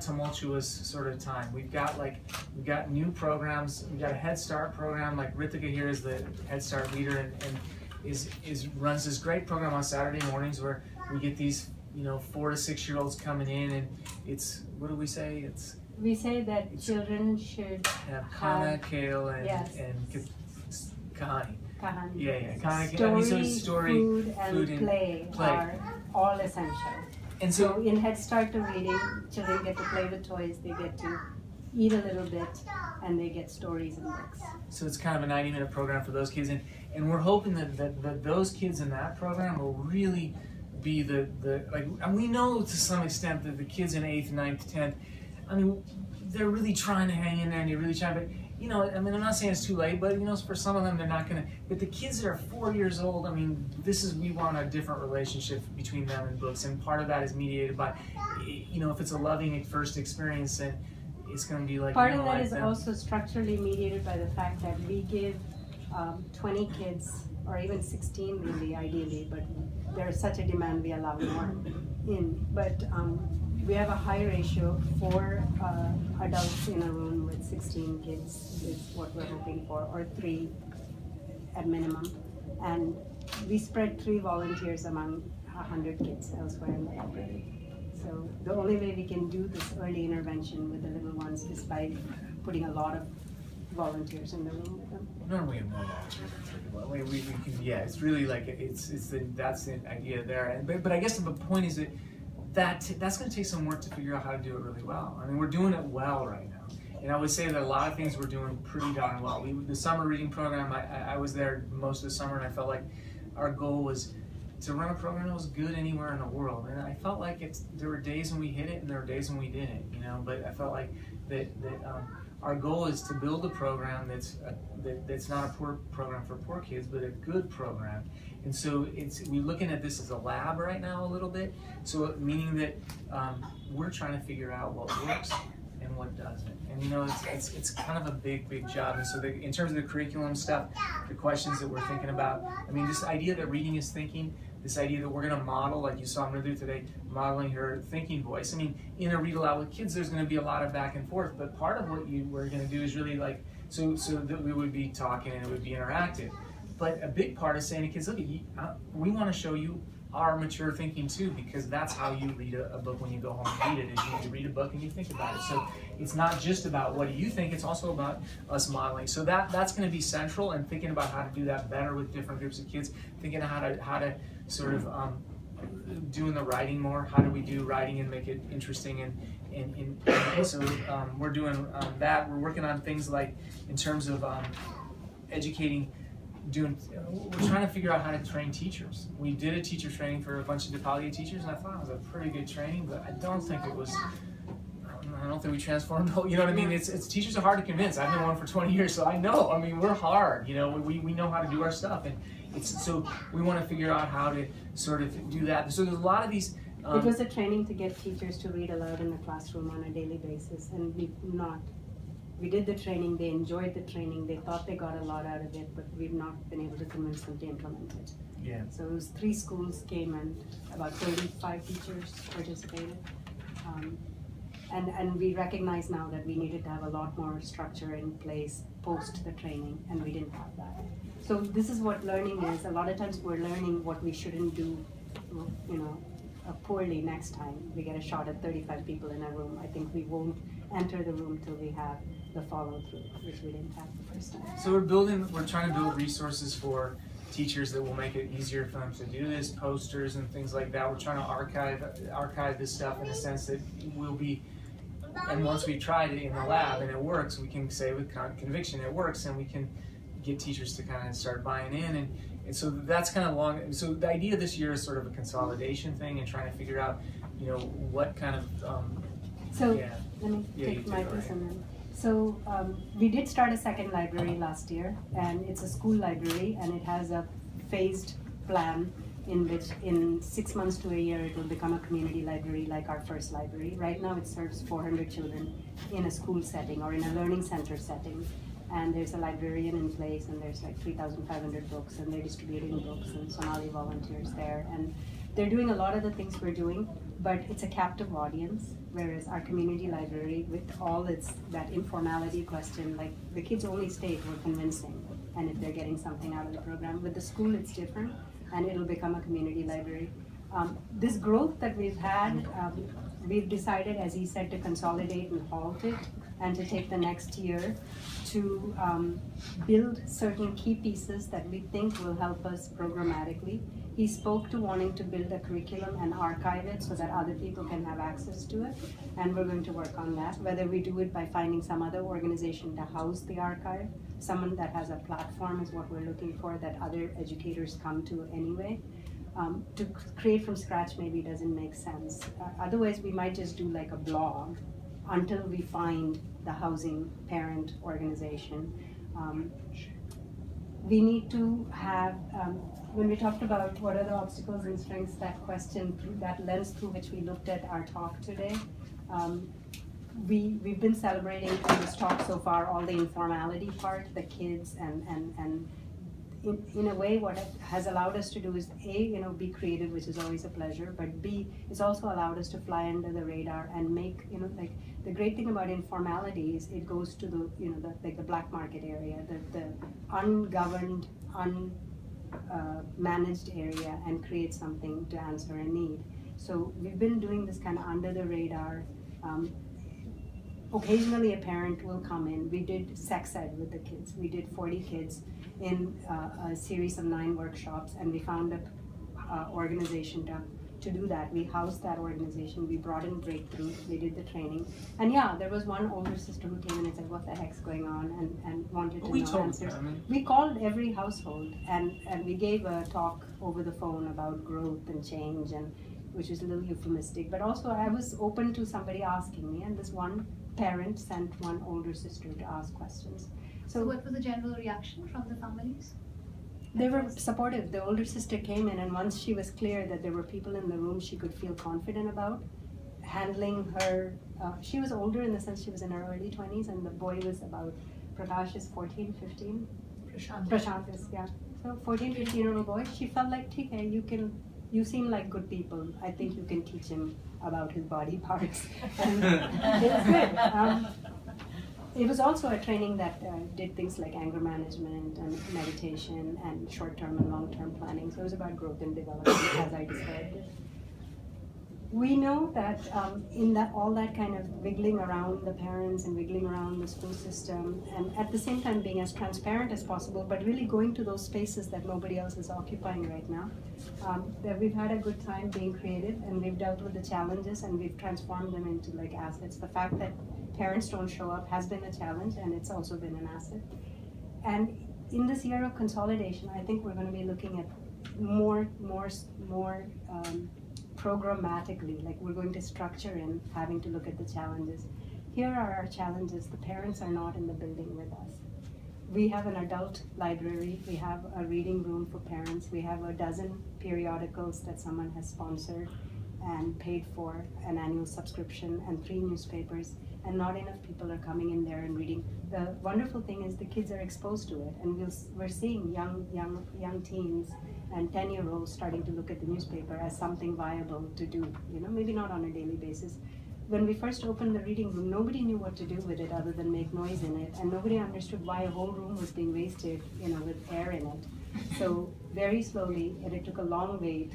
tumultuous sort of time. We've got new programs. We've got a Head Start program. Like Ritika here is the Head Start leader and runs this great program on Saturday mornings where we get these 4 to 6 year olds coming in, and it's, what do we say? We say that children should have Kana, Kale, and Kahani. Kahani. Yeah. Story, food, and play are all essential. And so in Head Start to reading, children get to play with toys, they get to eat a little bit, and they get stories and books. So it's kind of a 90-minute program for those kids, and we're hoping that those kids in that program will really be and we know to some extent that the kids in 8th, 9th, 10th, I mean, they're really trying to hang in there, and they're really trying, but I mean, I'm not saying it's too late, but for some of them, they're not gonna. But the kids that are 4 years old, I mean, we want a different relationship between them and books, and part of that is mediated by, if it's a loving first experience, then it's gonna be like. Part of that is also structurally mediated by the fact that we give 20 kids, or even 16 really, ideally, but there's such a demand, we allow more in. But we have a high ratio for adults in a room with 16 kids is what we're hoping for, or 3 at minimum. And we spread 3 volunteers among 100 kids elsewhere in the library. So the only way we can do this early intervention with the little ones is by putting a lot of volunteers in the room with them. Normally we have more volunteers. We can, it's really like that's the idea there. But I guess the point is that's going to take some work to figure out how to do it really well. I mean, we're doing it well right now. And I would say that a lot of things we're doing pretty darn well. The summer reading program, I was there most of the summer, and I felt like our goal was to run a program that was good anywhere in the world. And I felt like there were days when we hit it and there were days when we didn't, but I felt like that our goal is to build a program that's not a poor program for poor kids, but a good program. And so we're looking at this as a lab right now a little bit. So meaning that we're trying to figure out what works and what doesn't. And it's kind of a big job. And so in terms of the curriculum stuff, the questions that we're thinking about, I mean, this idea that reading is thinking, this idea that we're going to model, like you saw Mridhu today, modeling her thinking voice. I mean, in a read aloud with kids, there's going to be a lot of back and forth, but part of what we're going to do is really so that we would be talking and it would be interactive. But a big part is saying to kids, look, we want to show you our mature thinking too, because that's how you read a book when you go home and read it, is you read a book and you think about it. So it's not just about what do you think, it's also about us modeling. So that's going to be central, and thinking about how to do that better with different groups of kids, thinking of how to sort of doing the writing more. How do we do writing and make it interesting? And so we're doing that. We're working on things like in terms of educating. We're trying to figure out how to train teachers. We did a teacher training for a bunch of Dipalia teachers, and I thought it was a pretty good training, but I don't think we transformed. You know what I mean? It's teachers are hard to convince. I've been one for 20 years, so I know. I mean, we're hard. We know how to do our stuff, and so we want to figure out how to sort of do that. So there's a lot of these. It was a training to get teachers to read aloud in the classroom on a daily basis, and we did the training, they enjoyed the training, they thought they got a lot out of it, but we've not been able to convince them to implement it. Yeah. So it was 3 schools came and about 35 teachers participated. And we recognize now that we needed to have a lot more structure in place post the training, and we didn't have that. So this is what learning is. A lot of times we're learning what we shouldn't do, poorly next time. We get a shot at 35 people in a room. I think we won't enter the room till we have the follow-through, which we didn't have the first time. So we're trying to build resources for teachers that will make it easier for them to do this, posters and things like that. We're trying to archive this stuff in a sense that we'll be, and once we tried it in the lab and it works, we can say with conviction it works, and we can get teachers to kind of start buying in, and so that's kind of long. So the idea this year is sort of a consolidation thing and trying to figure out, what kind of. Let me take my piece on that. So we did start a second library last year, and it's a school library, and it has a phased plan in which in 6 months to a year it will become a community library like our first library. Right now it serves 400 children in a school setting or in a learning center setting, and there's a librarian in place, and there's like 3,500 books, and they're distributing books, and Sonali volunteers there, and they're doing a lot of the things we're doing, but it's a captive audience, whereas our community library, with all its that informality question, like the kids only stay if we're convincing, and if they're getting something out of the program. With the school, it's different, and it'll become a community library. This growth that we've had, we've decided, as he said, to consolidate and halt it, and to take the next year to build certain key pieces that we think will help us programmatically. He spoke to wanting to build a curriculum and archive it so that other people can have access to it, and we're going to work on that. Whether we do it by finding some other organization to house the archive, someone that has a platform is what we're looking for, that other educators come to anyway. To create from scratch maybe doesn't make sense. Otherwise, we might just do like a blog until we find the housing parent organization. We need to have, when we talked about what are the obstacles and strengths, that question, through that lens through which we looked at our talk today, we've been celebrating in this talk so far all the informality part, the kids, and in a way what it has allowed us to do is A, be creative, which is always a pleasure, but B, it's also allowed us to fly under the radar and make, like the great thing about informality is it goes to the, the black market area, the ungoverned, managed area, and create something to answer a need. So we've been doing this kind of under the radar. Occasionally a parent will come in. We did sex ed with the kids. We did 40 kids in a series of 9 workshops, and we found an organization to do that. We housed that organization. We brought in Breakthrough. We did the training. And yeah, there was one older sister who came in and said, what the heck's going on, and wanted to know answers. We called every household, and we gave a talk over the phone about growth and change, and which is a little euphemistic, but also I was open to somebody asking me, and this one parent sent one older sister to ask questions. So what was the general reaction from the families? They were supportive. The older sister came in, and once she was clear that there were people in the room she could feel confident about handling her, she was older in the sense she was in her early 20s, and the boy was about, Prakash is 14, 15? Prashant is, yeah. So 14, 15-year-old boy, she felt like, TK, you seem like good people. I think you can teach him about his body parts. And it was good. It was also a training that did things like anger management and meditation and short-term and long-term planning. So it was about growth and development, as I described it. We know that in that all that kind of wiggling around the parents and wiggling around the school system, and at the same time being as transparent as possible, but really going to those spaces that nobody else is occupying right now, that we've had a good time being creative, and we've dealt with the challenges, and we've transformed them into like assets. The fact that parents don't show up has been a challenge, and it's also been an asset. And in this year of consolidation, I think we're going to be looking at more programmatically, like we're going to structure in having to look at the challenges. Here are our challenges. The parents are not in the building with us. We have an adult library. We have a reading room for parents. We have a dozen periodicals that someone has sponsored and paid for an annual subscription, and 3 newspapers, and not enough people are coming in there and reading. The wonderful thing is the kids are exposed to it, and we're seeing young teens and 10-year-olds starting to look at the newspaper as something viable to do, maybe not on a daily basis. When we first opened the reading room, nobody knew what to do with it other than make noise in it, and nobody understood why a whole room was being wasted, with air in it. So very slowly, and it took a long wait,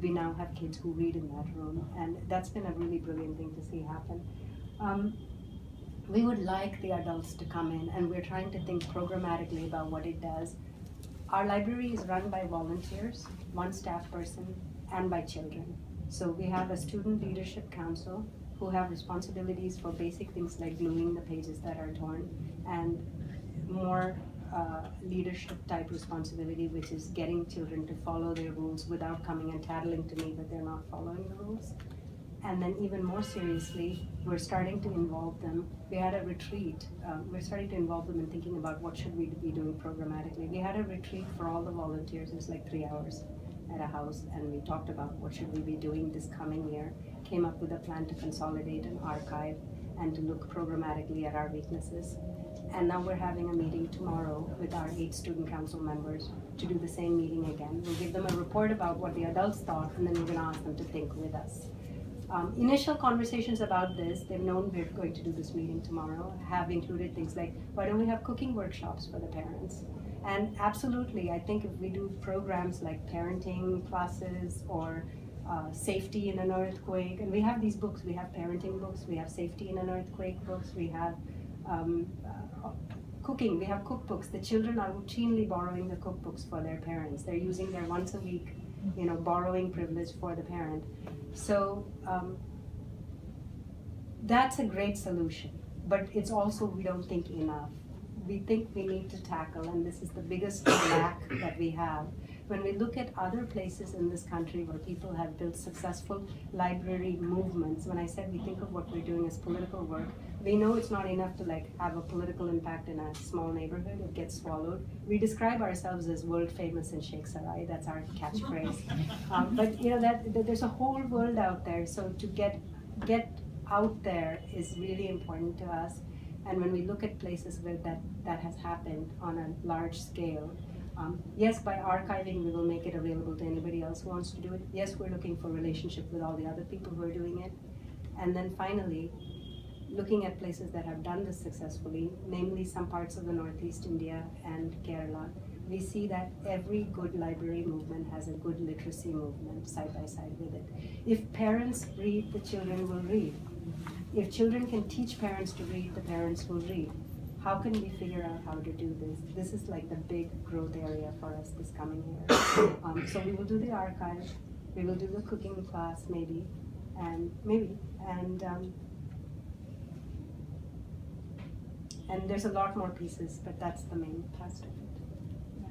we now have kids who read in that room, and that's been a really brilliant thing to see happen. We would like the adults to come in, and we're trying to think programmatically about what it does. Our library is run by volunteers, 1 staff person, and by children. So we have a student leadership council who have responsibilities for basic things like gluing the pages that are torn, and more leadership type responsibility, which is getting children to follow their rules without coming and tattling to me that they're not following the rules. And then even more seriously, we're starting to involve them. We had a retreat. We're starting to involve them in thinking about what should we be doing programmatically. We had a retreat for all the volunteers. It was like 3 hours at a house, and we talked about what should we be doing this coming year, came up with a plan to consolidate an archive and to look programmatically at our weaknesses. And now we're having a meeting tomorrow with our 8 student council members to do the same meeting again. We'll give them a report about what the adults thought, and then we're going to ask them to think with us. Initial conversations about this, they've known we're going to do this meeting tomorrow, have included things like, why don't we have cooking workshops for the parents? And absolutely, I think if we do programs like parenting classes or safety in an earthquake, and we have these books, we have parenting books, we have safety in an earthquake books, we have cooking, we have cookbooks. The children are routinely borrowing the cookbooks for their parents. They're using their once a week, borrowing privilege for the parent. So that's a great solution, but it's also, we don't think enough. We think we need to tackle, and this is the biggest lack that we have. When we look at other places in this country where people have built successful library movements, when I said we think of what we're doing as political work, we know it's not enough to have a political impact in a small neighborhood. It gets swallowed. We describe ourselves as world famous in Sheikh Sarai. That's our catchphrase. But there's a whole world out there. So to get out there is really important to us. And when we look at places where that has happened on a large scale, yes, by archiving, we will make it available to anybody else who wants to do it. Yes, we're looking for relationship with all the other people who are doing it. And then finally, looking at places that have done this successfully, namely some parts of the Northeast India and Kerala, we see that every good library movement has a good literacy movement side by side with it. If parents read, the children will read. If children can teach parents to read, the parents will read. How can we figure out how to do this? This is like the big growth area for us this coming year. So we will do the archive, we will do the cooking class maybe, and there's a lot more pieces, but that's the main thrust of it. Yeah.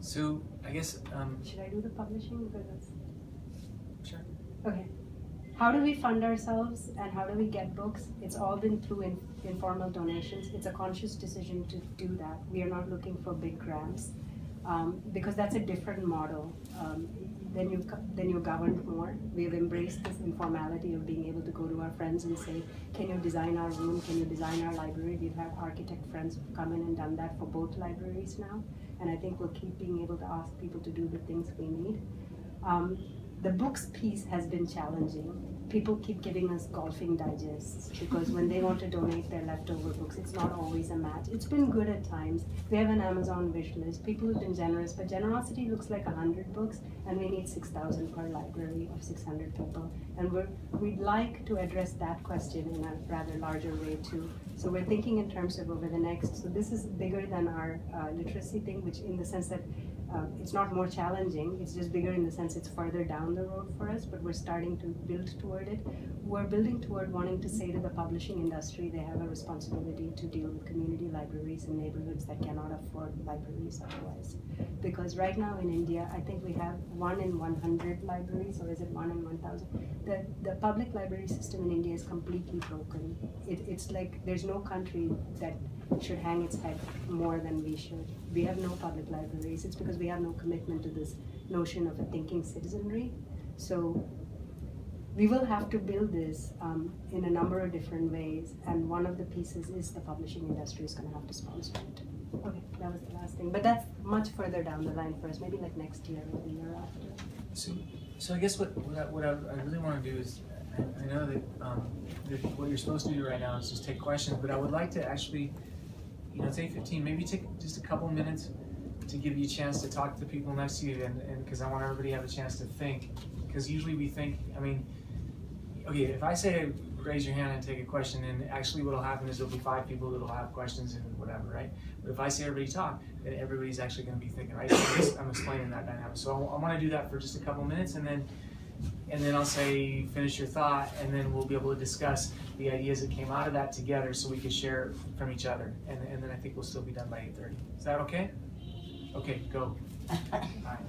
So I guess Should I do the publishing? Because that's... Sure. Okay. How do we fund ourselves and how do we get books? It's all been through informal donations. It's a conscious decision to do that. We are not looking for big grants because that's a different model. Then you're governed more. We've embraced this informality of being able to go to our friends and say, can you design our room? Can you design our library? We've had architect friends who've come in and done that for both libraries now. And I think we'll keep being able to ask people to do the things we need. The books piece has been challenging. People keep giving us golfing digests because when they want to donate their leftover books, it's not always a match. It's been good at times. We have an Amazon wish list. People have been generous, but generosity looks like 100 books, and we need 6,000 per library of 600 people. And we'd like to address that question in a rather larger way too. So we're thinking in terms of over the next, so this is bigger than our literacy thing, which in the sense that it's not more challenging, it's just bigger in the sense it's further down the road for us, but we're starting to build toward it. We're building toward wanting to say to the publishing industry they have a responsibility to deal with community libraries in neighborhoods that cannot afford libraries otherwise. Because right now in India, I think we have 1 in 100 libraries, or is it 1 in 1,000? The public library system in India is completely broken. It's like there's no country that should hang its head more than we should. We have no public libraries. It's because we have no commitment to this notion of a thinking citizenry. So we will have to build this in a number of different ways, and one of the pieces is the publishing industry is going to have to sponsor it. Okay, that was the last thing, but that's much further down the line for us, maybe like next year or the year after. So I guess what I really want to do is, I know that what you're supposed to do right now is just take questions, but I would like to actually, it's 8:15, maybe take just a couple minutes to give you a chance to talk to the people next to you, and because I want everybody to have a chance to think, because usually we think, okay, if I say raise your hand and take a question, and actually what'll happen is there'll be 5 people that'll have questions and whatever, right? But if I say everybody talk, then everybody's actually going to be thinking, right? So I'm explaining that dynamic. So I want to do that for just a couple minutes, and then I'll say finish your thought, and then we'll be able to discuss the ideas that came out of that together, so we can share from each other, and then I think we'll still be done by 8:30. Is that okay? Okay, go. All right.